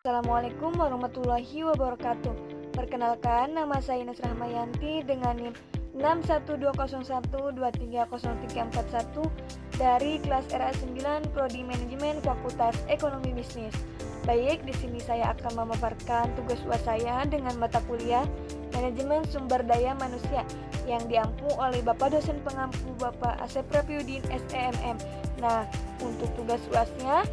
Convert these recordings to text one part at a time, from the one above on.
Assalamualaikum warahmatullahi wabarakatuh. Perkenalkan, nama saya Ines Rahmayanti dengan NIM 612012303441 dari kelas RA 9 Prodi Manajemen Fakultas Ekonomi Bisnis. Baik, di sini saya akan memaparkan tugas UAS saya dengan mata kuliah Manajemen Sumber Daya Manusia yang diampu oleh Bapak dosen pengampu Bapak Asep Rafiuddin SEMM. Nah, untuk tugas UASnya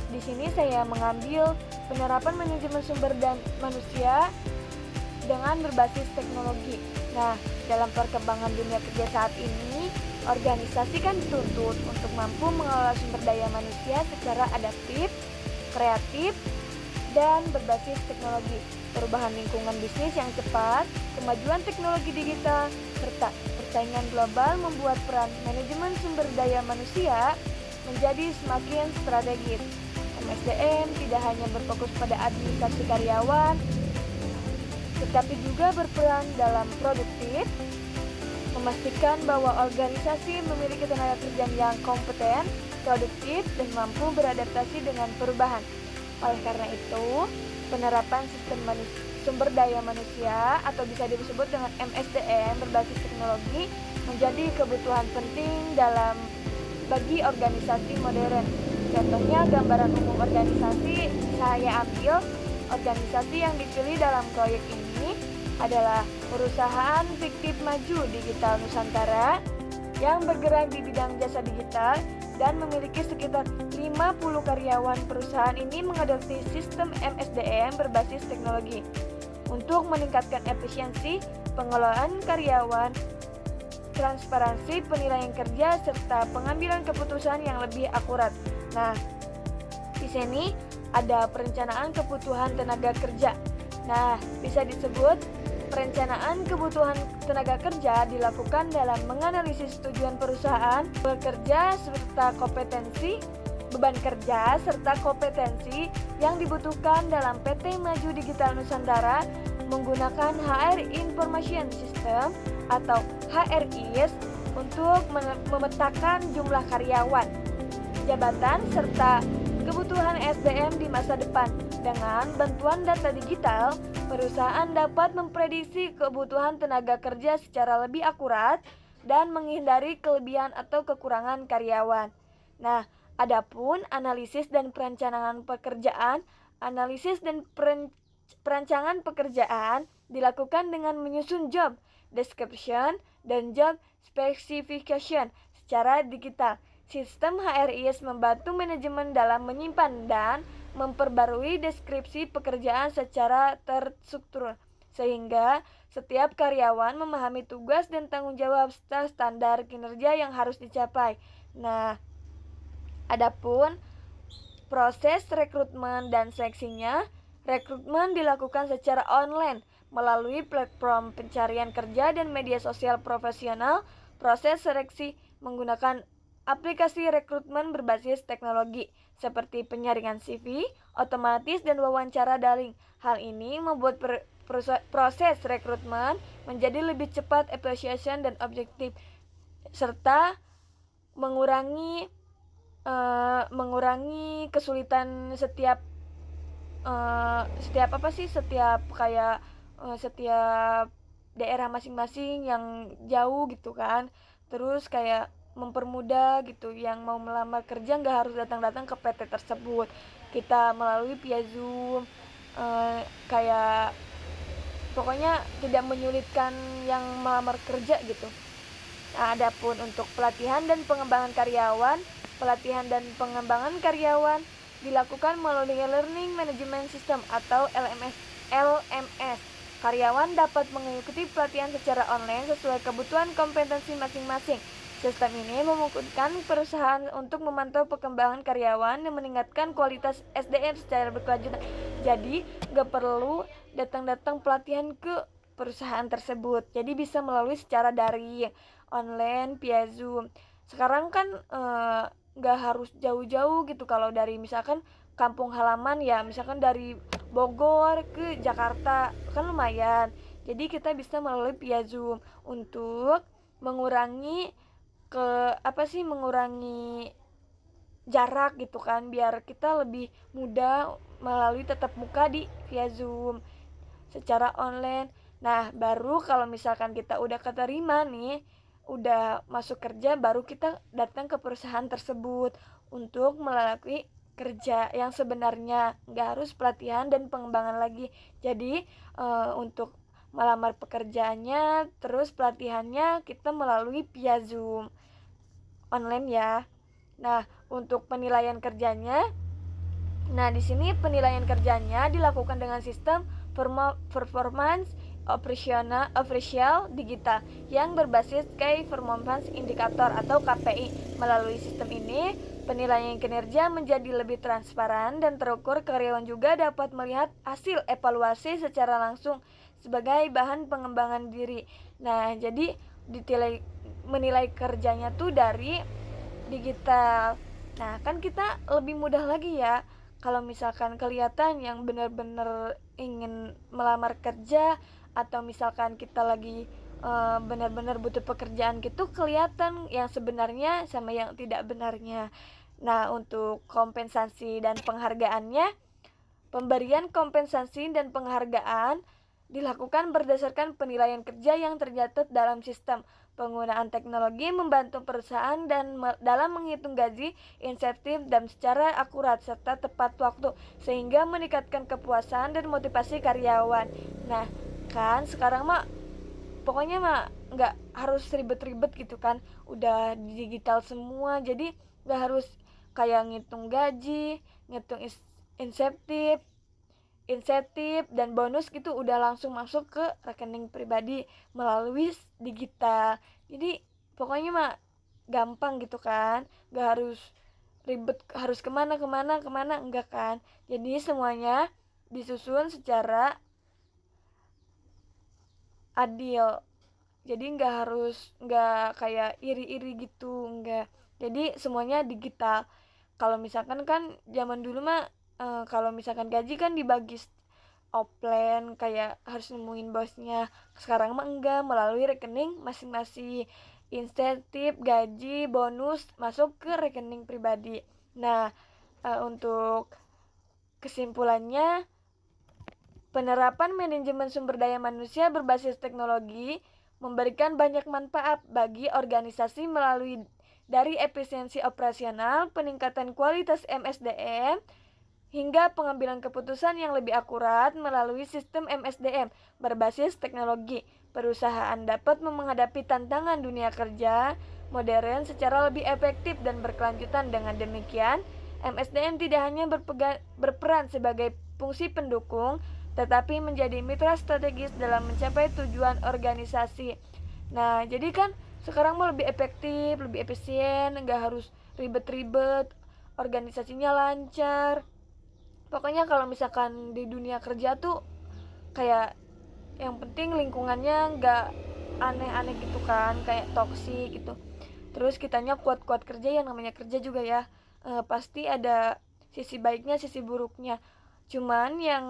di sini saya mengambil penerapan manajemen sumber dan manusia dengan berbasis teknologi. Nah, dalam perkembangan dunia kerja saat ini, organisasi kan dituntut untuk mampu mengelola sumber daya manusia secara adaptif, kreatif, dan berbasis teknologi. Perubahan lingkungan bisnis yang cepat, kemajuan teknologi digital, serta persaingan global membuat peran manajemen sumber daya manusia menjadi semakin strategis. MSDM tidak hanya berfokus pada administrasi karyawan, tetapi juga berperan dalam produktif, memastikan bahwa organisasi memiliki tenaga kerja yang kompeten, produktif, dan mampu beradaptasi dengan perubahan. Oleh karena itu, penerapan sistem sumber daya manusia atau bisa disebut dengan MSDM berbasis teknologi menjadi kebutuhan penting bagi organisasi modern. Contohnya gambaran umum organisasi saya ambil. Organisasi yang dipilih dalam proyek ini adalah Perusahaan Fiktif Maju Digital Nusantara yang bergerak di bidang jasa digital dan memiliki sekitar 50 karyawan. Perusahaan ini mengadopsi sistem MSDM berbasis teknologi untuk meningkatkan efisiensi pengelolaan karyawan, transparansi penilaian kerja, serta pengambilan keputusan yang lebih akurat. Nah, di sini ada perencanaan kebutuhan tenaga kerja. Nah, bisa disebut perencanaan kebutuhan tenaga kerja dilakukan dalam menganalisis tujuan perusahaan, bekerja serta kompetensi, beban kerja serta kompetensi yang dibutuhkan dalam PT Maju Digital Nusantara menggunakan HR Information System atau HRIS untuk memetakan jumlah karyawan, jabatan, serta kebutuhan SDM di masa depan. Dengan bantuan data digital, perusahaan dapat memprediksi kebutuhan tenaga kerja secara lebih akurat dan menghindari kelebihan atau kekurangan karyawan. Nah, adapun analisis dan perencanaan pekerjaan, perancangan pekerjaan dilakukan dengan menyusun job description dan job specification secara digital. Sistem HRIS membantu manajemen dalam menyimpan dan memperbarui deskripsi pekerjaan secara terstruktur, sehingga setiap karyawan memahami tugas dan tanggung jawab serta standar kinerja yang harus dicapai. Nah, adapun proses rekrutmen dan seleksinya, rekrutmen dilakukan secara online melalui platform pencarian kerja dan media sosial profesional. Proses seleksi menggunakan aplikasi rekrutmen berbasis teknologi seperti penyaringan CV, otomatis, dan wawancara daring. Hal ini membuat proses rekrutmen menjadi lebih cepat, efisien, dan objektif, serta mengurangi kesulitan setiap daerah masing-masing yang jauh gitu kan. Terus kayak mempermudah gitu, yang mau melamar kerja nggak harus datang-datang ke PT tersebut, kita melalui via Zoom, kayak pokoknya tidak menyulitkan yang melamar kerja gitu. Nah, adapun untuk pelatihan dan pengembangan karyawan dilakukan melalui Learning Management System atau LMS. Karyawan dapat mengikuti pelatihan secara online sesuai kebutuhan kompetensi masing-masing. Sistem ini memungkinkan perusahaan untuk memantau perkembangan karyawan dan meningkatkan kualitas SDM secara berkelanjutan. Jadi, nggak perlu datang-datang pelatihan ke perusahaan tersebut. Jadi bisa melalui secara daring, online, via Zoom. Sekarang kan nggak harus jauh-jauh gitu. Kalau dari misalkan kampung halaman ya, misalkan dari Bogor ke Jakarta kan lumayan. Jadi kita bisa melalui via Zoom untuk mengurangi mengurangi jarak gitu kan, biar kita lebih mudah melalui tatap muka via Zoom secara online. Nah, baru kalau misalkan kita udah keterima nih, udah masuk kerja, baru kita datang ke perusahaan tersebut untuk melalui kerja yang sebenarnya, nggak harus pelatihan dan pengembangan lagi. Jadi untuk melamar pekerjaannya, terus pelatihannya kita melalui via Zoom online ya. Nah, untuk penilaian kerjanya, nah di sini penilaian kerjanya dilakukan dengan sistem performance operational digital yang berbasis Key Performance Indicator atau KPI. Melalui sistem ini, penilaian kinerja menjadi lebih transparan dan terukur. Karyawan juga dapat melihat hasil evaluasi secara langsung sebagai bahan pengembangan diri. Nah, jadi menilai kerjanya tuh dari digital. Nah, kan kita lebih mudah lagi ya kalau misalkan kelihatan yang benar-benar ingin melamar kerja, atau misalkan kita lagi benar-benar butuh pekerjaan gitu, kelihatan yang sebenarnya sama yang tidak benarnya. Nah, untuk kompensasi dan penghargaannya, pemberian kompensasi dan penghargaan dilakukan berdasarkan penilaian kerja yang tercatat dalam sistem. Penggunaan teknologi membantu perusahaan dalam menghitung gaji, insentif, dan secara akurat serta tepat waktu, sehingga meningkatkan kepuasan dan motivasi karyawan. Nah, kan sekarang mah pokoknya mah nggak harus ribet-ribet gitu kan, udah digital semua, jadi nggak harus kayak ngitung gaji, ngitung insentif dan bonus gitu, udah langsung masuk ke rekening pribadi melalui digital. Jadi pokoknya mah gampang gitu kan, gak harus ribet harus kemana enggak kan. Jadi semuanya disusun secara adil, jadi nggak kayak iri-iri gitu, enggak. Jadi semuanya digital. Kalau misalkan kan zaman dulu mah kalau misalkan gaji kan dibagi offline, kayak harus nemuin bosnya. Sekarang mah enggak, melalui rekening masing-masing. Insentif, gaji, bonus masuk ke rekening pribadi. Nah, untuk kesimpulannya, penerapan manajemen sumber daya manusia berbasis teknologi memberikan banyak manfaat bagi organisasi melalui dari efisiensi operasional, peningkatan kualitas MSDM, hingga pengambilan keputusan yang lebih akurat. Melalui sistem MSDM berbasis teknologi, perusahaan dapat menghadapi tantangan dunia kerja modern secara lebih efektif dan berkelanjutan. Dengan demikian, MSDM tidak hanya berperan sebagai fungsi pendukung, tetapi menjadi mitra strategis dalam mencapai tujuan organisasi. Nah, jadi kan sekarang mau lebih efektif, lebih efisien, nggak harus ribet-ribet, organisasinya lancar. Pokoknya kalau misalkan di dunia kerja tuh kayak yang penting lingkungannya nggak aneh-aneh gitu kan, kayak toksik gitu. Terus kitanya kuat-kuat kerja, yang namanya kerja juga ya pasti ada sisi baiknya, sisi buruknya. Cuman yang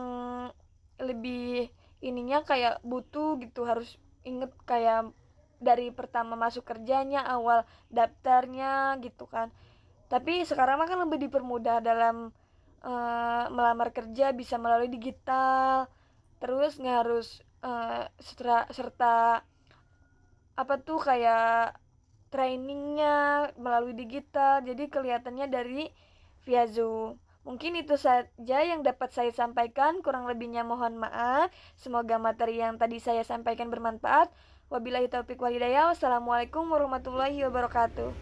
lebih ininya kayak butuh gitu, harus inget kayak dari pertama masuk kerjanya, awal daftarnya gitu kan. Tapi sekarang mah kan lebih dipermudah dalam melamar kerja, bisa melalui digital, terus nggak harus serta apa tuh kayak trainingnya melalui digital, jadi kelihatannya dari via Zoom. Mungkin itu saja yang dapat saya sampaikan, kurang lebihnya mohon maaf. Semoga materi yang tadi saya sampaikan bermanfaat. Wabillahi taufiq wal hidayah. Wassalamualaikum warahmatullahi wabarakatuh.